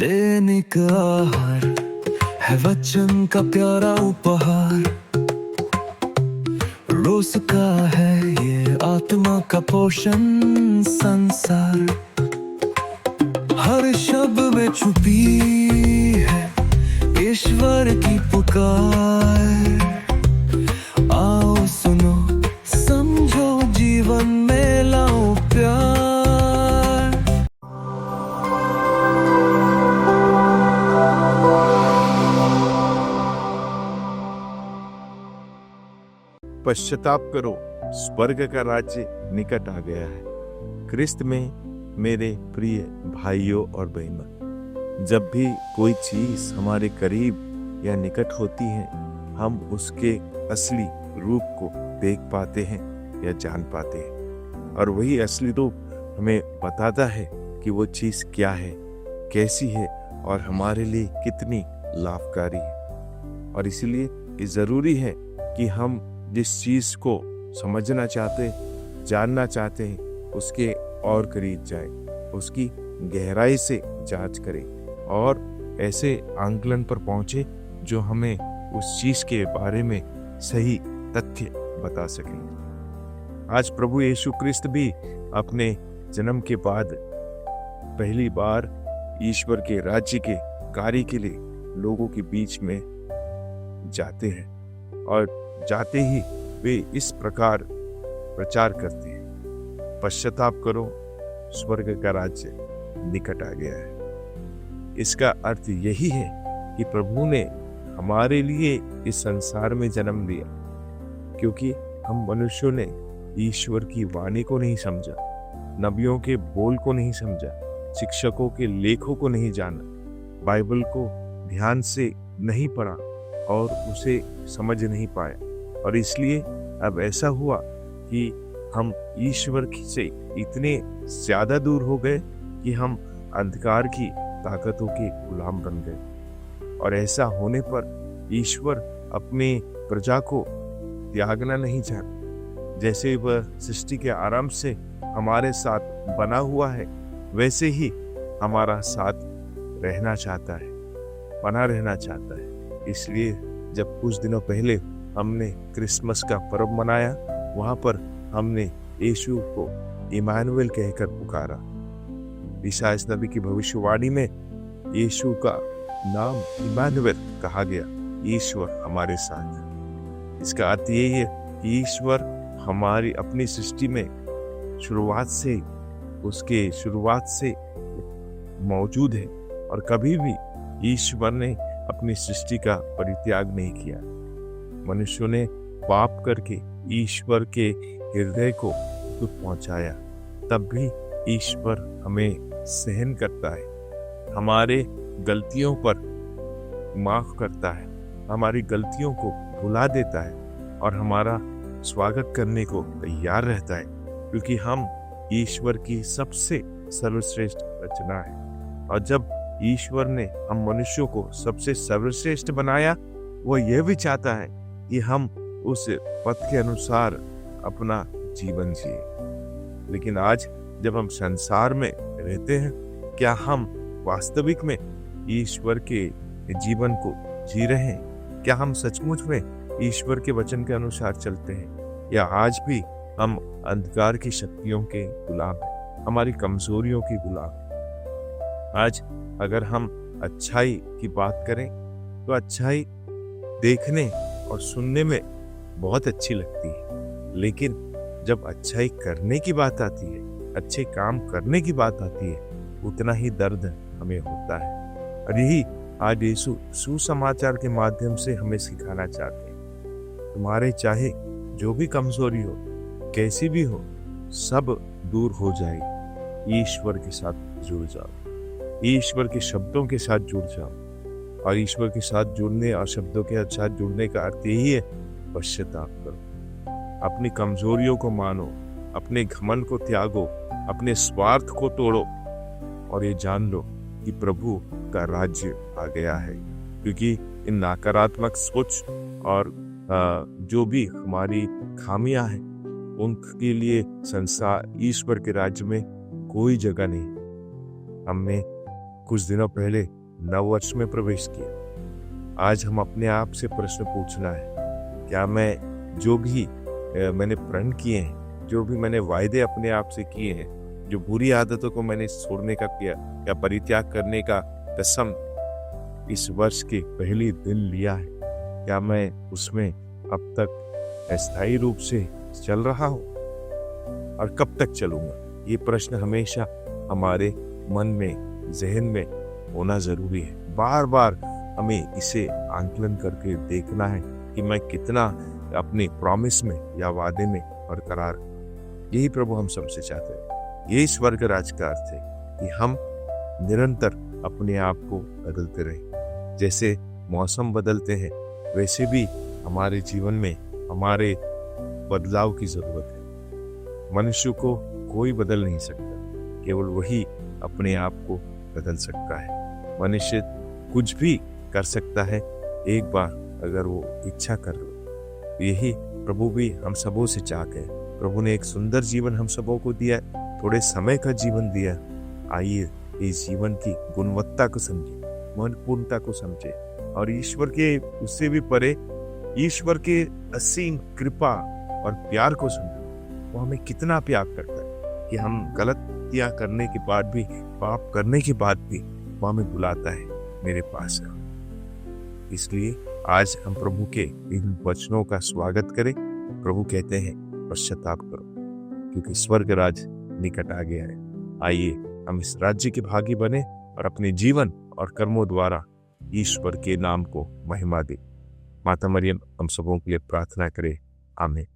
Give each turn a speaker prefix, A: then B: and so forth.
A: दैनिक आहार है वचन का प्यारा उपहार। रोज का है ये आत्मा का पोषण संसार। हर शब्द में छुपी है ईश्वर की पुकार। आओ सुनो समझो जीवन में लाओ प्यार।
B: पश्चाताप करो, स्वर्ग का राज्य निकट आ गया है। क्रिस्त में मेरे प्रिय भाइयों और बहनों, जब भी कोई चीज हमारे करीब या निकट होती है, हम उसके असली रूप को देख पाते हैं या जान पाते हैं। और वही असली रूप हमें बताता है कि वो चीज क्या है, कैसी है और हमारे लिए कितनी लाभकारी है। और इसीलिए ये जरूरी है कि हम जिस चीज को समझना चाहते हैं, जानना चाहते हैं, उसके और करीब जाएं, उसकी गहराई से जांच करें और ऐसे आंकलन पर पहुंचे जो हमें उस चीज के बारे में सही तथ्य बता सकें। आज प्रभु यीशु क्रिस्त भी अपने जन्म के बाद पहली बार ईश्वर के राज्य के कार्य के लिए लोगों के बीच में जाते हैं और जाते ही वे इस प्रकार प्रचार करते हैं, पश्चाताप करो, स्वर्ग का राज्य निकट आ गया है। इसका अर्थ यही है कि प्रभु ने हमारे लिए इस संसार में जन्म लिया, क्योंकि हम मनुष्यों ने ईश्वर की वाणी को नहीं समझा, नबियों के बोल को नहीं समझा, शिक्षकों के लेखों को नहीं जाना, बाइबल को ध्यान से नहीं पढ़ा और उसे समझ नहीं पाया। और इसलिए अब ऐसा हुआ कि हम ईश्वर से इतने ज्यादा दूर हो गए कि हम अंधकार की ताकतों के गुलाम बन गए। और ऐसा होने पर ईश्वर अपने प्रजा को त्यागना नहीं चाहता। जैसे वह सृष्टि के आरंभ से हमारे साथ बना हुआ है, वैसे ही हमारा साथ रहना चाहता है, बना रहना चाहता है। इसलिए जब कुछ दिनों पहले हमने क्रिसमस का पर्व मनाया, वहां पर हमने यीशु को इमानुएल कहकर पुकारा। ईसाया नबी की भविष्यवाणी में यीशु का नाम इमानुएल कहा गया, ईश्वर हमारे साथ। इसका अर्थ यही है कि ईश्वर हमारी अपनी सृष्टि में उसके शुरुआत से मौजूद है और कभी भी ईश्वर ने अपनी सृष्टि का परित्याग नहीं किया। मनुष्यों ने पाप करके ईश्वर के हृदय को दुख पहुंचाया, तब भी ईश्वर हमें सहन करता है, हमारे गलतियों पर माफ करता है, हमारी गलतियों को भुला देता है और हमारा स्वागत करने को तैयार रहता है, क्योंकि हम ईश्वर की सबसे सर्वश्रेष्ठ रचना है। और जब ईश्वर ने हम मनुष्यों को सबसे सर्वश्रेष्ठ बनाया, वो यह भी चाहता है कि हम उस पथ के अनुसार अपना जीवन जिए। लेकिन आज जब हम संसार में रहते हैं, क्या हम वास्तविक में ईश्वर के जीवन को जी रहे हैं? क्या हम सचमुच में ईश्वर के वचन के अनुसार चलते हैं, या आज भी हम अंधकार की शक्तियों के गुलाम हैं, हमारी कमजोरियों की गुलाम हैं? आज अगर हम अच्छाई की बात करें तो अच्छाई देखने और सुनने में बहुत अच्छी लगती है, लेकिन जब अच्छाई करने की बात आती है, अच्छे काम करने की बात आती है, उतना ही दर्द हमें होता है। और यही आज यीशु सुसमाचार के माध्यम से हमें सिखाना चाहते हैं। तुम्हारे चाहे जो भी कमजोरी हो, कैसी भी हो, सब दूर हो जाएगी। ईश्वर के साथ जुड़ जाओ, ईश्वर के शब्दों के साथ जुड़ जाओ। और ईश्वर के साथ जुड़ने और शब्दों के साथ जुड़ने का अर्थ यही है, पश्चाताप करो, अपनी कमजोरियों को मानो, अपने घमंड को त्यागो, अपने स्वार्थ को तोड़ो और ये जान लो कि प्रभु का राज्य आ गया है। क्योंकि इन नकारात्मक सोच और जो भी हमारी खामियां हैं, उनके लिए संसार ईश्वर के राज्य में कोई जगह नहीं। हमें कुछ दिनों पहले नव वर्ष में प्रवेश किया। आज हम अपने आप से प्रश्न पूछना है, क्या मैं जो भी मैंने प्रण किए हैं, जो भी मैंने वायदे अपने आप से किए हैं, जो बुरी आदतों को मैंने छोड़ने का किया या परित्याग करने का कसम इस वर्ष के पहले दिन लिया है, क्या मैं उसमें अब तक अस्थायी रूप से चल रहा हूँ और कब तक चलूंगा? ये प्रश्न हमेशा हमारे मन में, जहन में होना जरूरी है। बार बार हमें इसे आंकलन करके देखना है कि मैं कितना अपने प्रॉमिस में या वादे में बरकरार। यही प्रभु हम सबसे चाहते हैं। यही स्वर्ग राज का अर्थ है कि हम निरंतर अपने आप को बदलते रहें। जैसे मौसम बदलते हैं वैसे भी हमारे जीवन में हमारे बदलाव की जरूरत है। मनुष्य को कोई बदल नहीं सकता, केवल वही अपने आप को बदल सकता है। मनुष्य कुछ भी कर सकता है एक बार अगर वो इच्छा कर ले। यही प्रभु भी हम सबों से चाहते हैं। प्रभु ने एक सुंदर जीवन हम सबों को दिया, थोड़े समय का जीवन दिया। आइए इस जीवन की गुणवत्ता को समझे, महत्वपूर्णता को समझे और ईश्वर के उससे भी परे ईश्वर के असीम कृपा और प्यार को समझे। वो हमें कितना प्यार करता है कि हम गलतियां करने के बाद भी, पाप करने के बाद भी वो हमें बुलाता है, मेरे पास है। इसलिए आज हम प्रभु के इन वचनों का स्वागत करें। प्रभु कहते हैं पश्चाताप करो क्योंकि स्वर्ग राज निकट आ गया है। आइए हम इस राज्य के भागी बने और अपने जीवन और कर्मों द्वारा ईश्वर के नाम को महिमा दे। माता मरियम हम सबों के लिए प्रार्थना करे। आमीन।